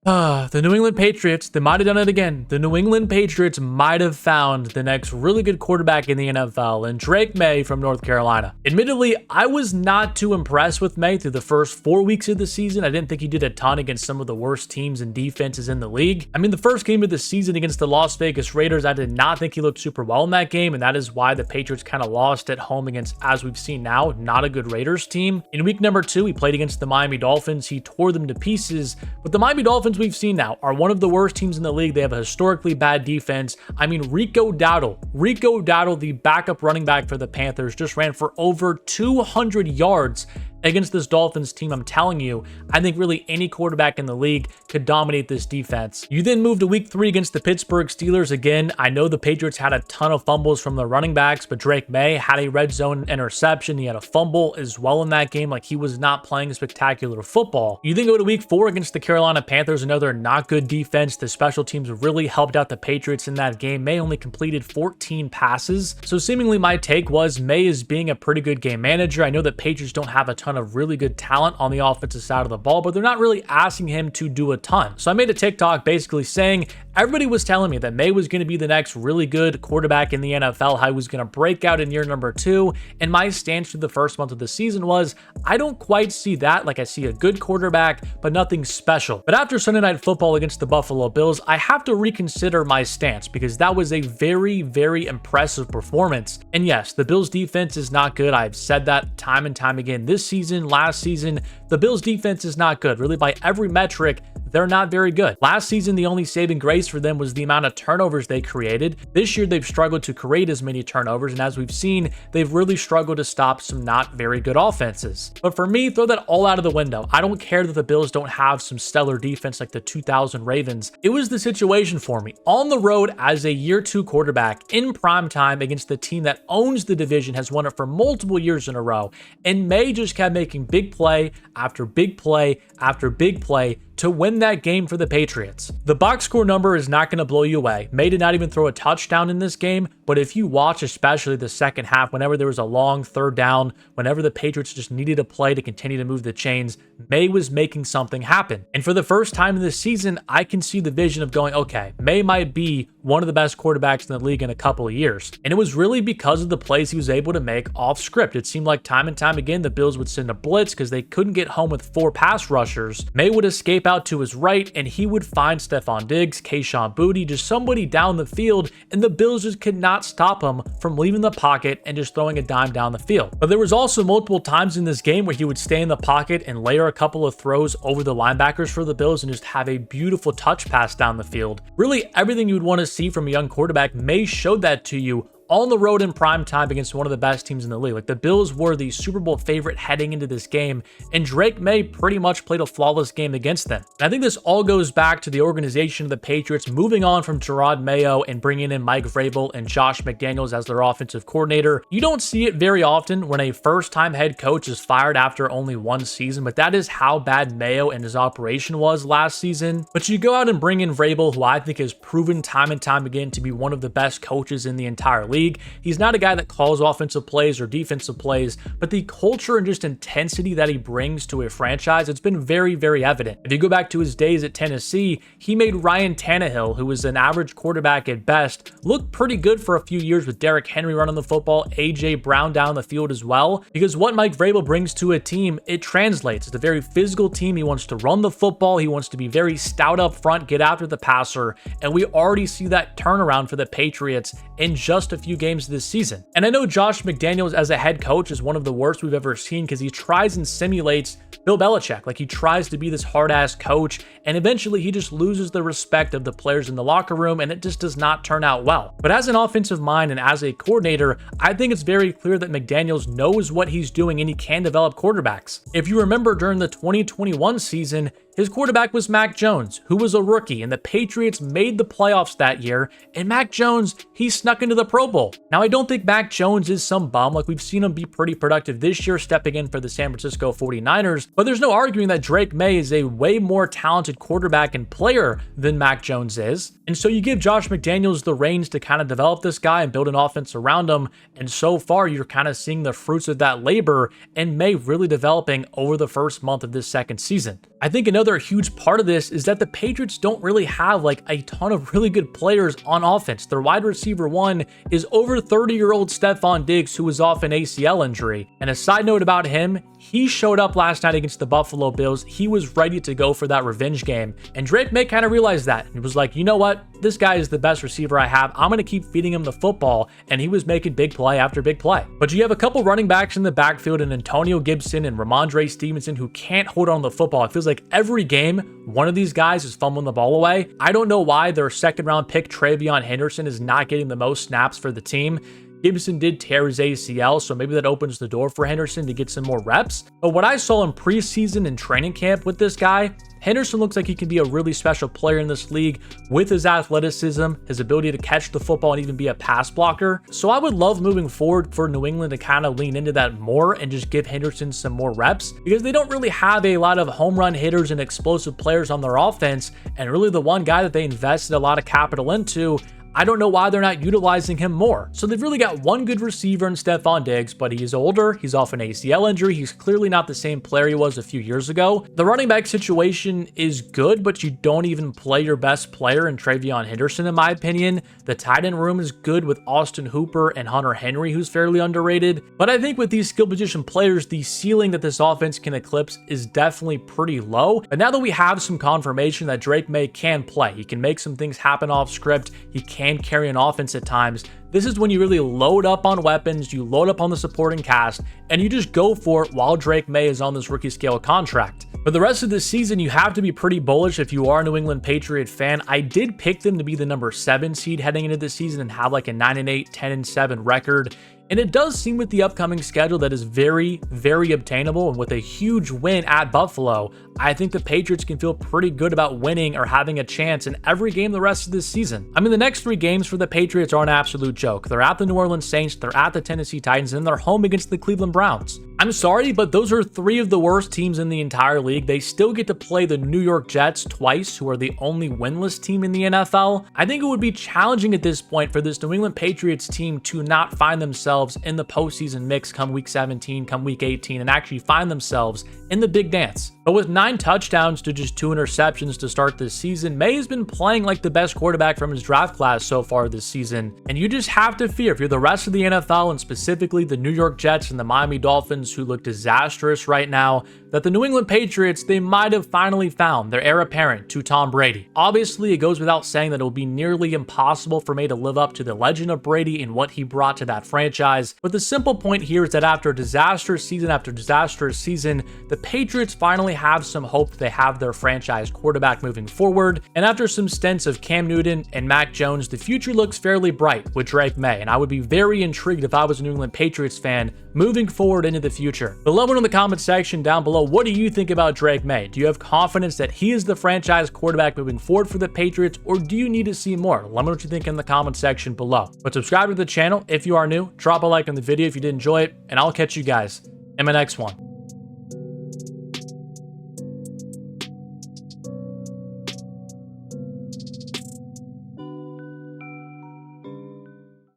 The New England Patriots, they might have done it again. The New England Patriots might have found the next really good quarterback in the NFL, and Drake Maye from North Carolina. Admittedly, I was not too impressed with Maye through the first 4 weeks of the season. I didn't think he did a ton against some of the worst teams and defenses in the league. I mean, the first game of the season against the Las Vegas Raiders, I did not think he looked super well in that game, and that is why the Patriots kind of lost at home against, as we've seen now, not a good Raiders team. In week number 2, he played against the Miami Dolphins. He tore them to pieces, but the Miami Dolphins we've seen now are one of the worst teams in the league. They have a historically bad defense. I mean, Rico Dowdle, the backup running back for the Panthers, just ran for over 200 yards against this Dolphins team. I'm telling you, I think really any quarterback in the league could dominate this defense. You then move to week 3 against the Pittsburgh Steelers. Again, I know the Patriots had a ton of fumbles from the running backs, but Drake Maye had a red zone interception. He had a fumble as well in that game. Like, he was not playing spectacular football. You then go to week 4 against the Carolina Panthers, another not good defense. The special teams really helped out the Patriots in that game. Maye only completed 14 passes. So seemingly my take was Maye is being a pretty good game manager. I know that Patriots don't have a ton of really good talent on the offensive side of the ball, but they're not really asking him to do a ton. So I made a TikTok basically saying everybody was telling me that Maye was going to be the next really good quarterback in the NFL, how he was going to break out in year number 2. And my stance through the first month of the season was, I don't quite see that. Like, I see a good quarterback, but nothing special. But after Sunday Night Football against the Buffalo Bills, I have to reconsider my stance because that was a very, very impressive performance. And yes, the Bills defense is not good. I've said that time and time again this season, last season. The Bills defense is not good. Really, by every metric, they're not very good. Last season, the only saving grace for them was the amount of turnovers they created. This year, they've struggled to create as many turnovers, and as we've seen, they've really struggled to stop some not very good offenses. But for me, throw that all out of the window. I don't care that the Bills don't have some stellar defense like the 2000 Ravens. It was the situation for me. On the road as a year 2 quarterback in prime time against the team that owns the division, has won it for multiple years in a row, and Maye just kept making big play after big play after big play to win that game for the Patriots. The box score number is not going to blow you away. Maye did not even throw a touchdown in this game, but if you watch especially the second half, whenever there was a long third down, whenever the Patriots just needed a play to continue to move the chains, Maye was making something happen. And for the first time in this season, I can see the vision of going, okay, Maye might be one of the best quarterbacks in the league in a couple of years. And it was really because of the plays he was able to make off script. It seemed like time and time again, the Bills would send a blitz because they couldn't get home with 4 pass rushers. Maye would escape out to his right, and he would find Stephon Diggs, Kayshon Boutte, just somebody down the field, and the Bills just could not stop him from leaving the pocket and just throwing a dime down the field. But there was also multiple times in this game where he would stay in the pocket and layer a couple of throws over the linebackers for the Bills and just have a beautiful touch pass down the field. Really, everything you would want to see from a young quarterback, Maye showed that to you on the road in prime time against one of the best teams in the league. Like, the Bills were the Super Bowl favorite heading into this game, and Drake Maye pretty much played a flawless game against them. And I think this all goes back to the organization of the Patriots moving on from Gerard Mayo and bringing in Mike Vrabel and Josh McDaniels as their offensive coordinator. You don't see it very often when a first-time head coach is fired after only 1 season, but that is how bad Mayo and his operation was last season. But you go out and bring in Vrabel, who I think has proven time and time again to be one of the best coaches in the entire league. He's not a guy that calls offensive plays or defensive plays, but the culture and just intensity that he brings to a franchise, it's been very, very evident. If you go back to his days at Tennessee, he made Ryan Tannehill, who was an average quarterback at best, look pretty good for a few years with Derrick Henry running the football, A.J. Brown down the field as well, because what Mike Vrabel brings to a team, it translates. It's a very physical team. He wants to run the football. He wants to be very stout up front, get after the passer, and we already see that turnaround for the Patriots in just a few games this season. And I know Josh McDaniels as a head coach is one of the worst we've ever seen because he tries and simulates Bill Belichick. Like, he tries to be this hard-ass coach, and eventually he just loses the respect of the players in the locker room, and it just does not turn out well. But as an offensive mind and as a coordinator, I think it's very clear that McDaniels knows what he's doing and he can develop quarterbacks. If you remember during the 2021 season, his quarterback was Mac Jones, who was a rookie, and the Patriots made the playoffs that year, and Mac Jones, he snuck into the Pro Bowl. Now, I don't think Mac Jones is some bum. Like, we've seen him be pretty productive this year, stepping in for the San Francisco 49ers, but there's no arguing that Drake Maye is a way more talented quarterback and player than Mac Jones is. And so you give Josh McDaniels the reins to kind of develop this guy and build an offense around him, and so far, you're kind of seeing the fruits of that labor, and Maye really developing over the first month of this second season. I think another other huge part of this is that the Patriots don't really have like a ton of really good players on offense. Their wide receiver one is over 30-year-old Stephon Diggs, who was off an ACL injury. And a side note about him, he showed up last night against the Buffalo Bills. He was ready to go for that revenge game. And Drake Maye kind of realized that. He was like, you know what? This guy is the best receiver I have. I'm going to keep feeding him the football. And he was making big play after big play. But you have a couple running backs in the backfield, and Antonio Gibson and Ramondre Stevenson, who can't hold on to the football. It feels like every game, one of these guys is fumbling the ball away. I don't know why their second-round pick, Travion Henderson, is not getting the most snaps for the team. Gibson did tear his ACL, so maybe that opens the door for Henderson to get some more reps. But what I saw in preseason and training camp with this guy, Henderson looks like he can be a really special player in this league with his athleticism, his ability to catch the football, and even be a pass blocker. So I would love moving forward for New England to kind of lean into that more and just give Henderson some more reps, because they don't really have a lot of home run hitters and explosive players on their offense. And really the one guy that they invested a lot of capital into, I don't know why they're not utilizing him more. So they've really got one good receiver in Stephon Diggs, but he is older. He's off an ACL injury. He's clearly not the same player he was a few years ago. The running back situation is good, but you don't even play your best player in Travion Henderson, in my opinion. The tight end room is good with Austin Hooper and Hunter Henry, who's fairly underrated. But I think with these skill position players, the ceiling that this offense can eclipse is definitely pretty low. But now that we have some confirmation that Drake Maye can play, he can make some things happen off script, he can carry an offense at times, this is when you really load up on weapons, you load up on the supporting cast, and you just go for it while Drake Maye is on this rookie scale contract. For the rest of the season, you have to be pretty bullish if you are a New England Patriot fan. I did pick them to be the number 7 seed heading into the season and have like a 9-8, 10-7 record. And it does seem with the upcoming schedule that is very, very obtainable, and with a huge win at Buffalo, I think the Patriots can feel pretty good about winning or having a chance in every game the rest of this season. I mean, the next 3 games for the Patriots are an absolute joke. They're at the New Orleans Saints, they're at the Tennessee Titans, and they're home against the Cleveland Browns. I'm sorry, but those are 3 of the worst teams in the entire league. They still get to play the New York Jets twice, who are the only winless team in the NFL. I think it would be challenging at this point for this New England Patriots team to not find themselves in the postseason mix come week 17, come week 18, and actually find themselves in the big dance. But with 9 touchdowns to just 2 interceptions to start this season, Maye has been playing like the best quarterback from his draft class so far this season. And you just have to fear, if you're the rest of the NFL and specifically the New York Jets and the Miami Dolphins, who look disastrous right now, that the New England Patriots, they might have finally found their heir apparent to Tom Brady. Obviously, it goes without saying that it will be nearly impossible for Maye to live up to the legend of Brady and what he brought to that franchise. But the simple point here is that after disastrous season after disastrous season, the Patriots finally have some hope that they have their franchise quarterback moving forward. And after some stints of Cam Newton and Mac Jones, the future looks fairly bright with Drake Maye. And I would be very intrigued if I was a New England Patriots fan moving forward into the future. But let me know in the comment section down below, what do you think about Drake Maye? Do you have confidence that he is the franchise quarterback moving forward for the Patriots, or do you need to see more? Let me know what you think in the comment section below. But subscribe to the channel if you are new, drop a like on the video if you did enjoy it, and I'll catch you guys in my next one.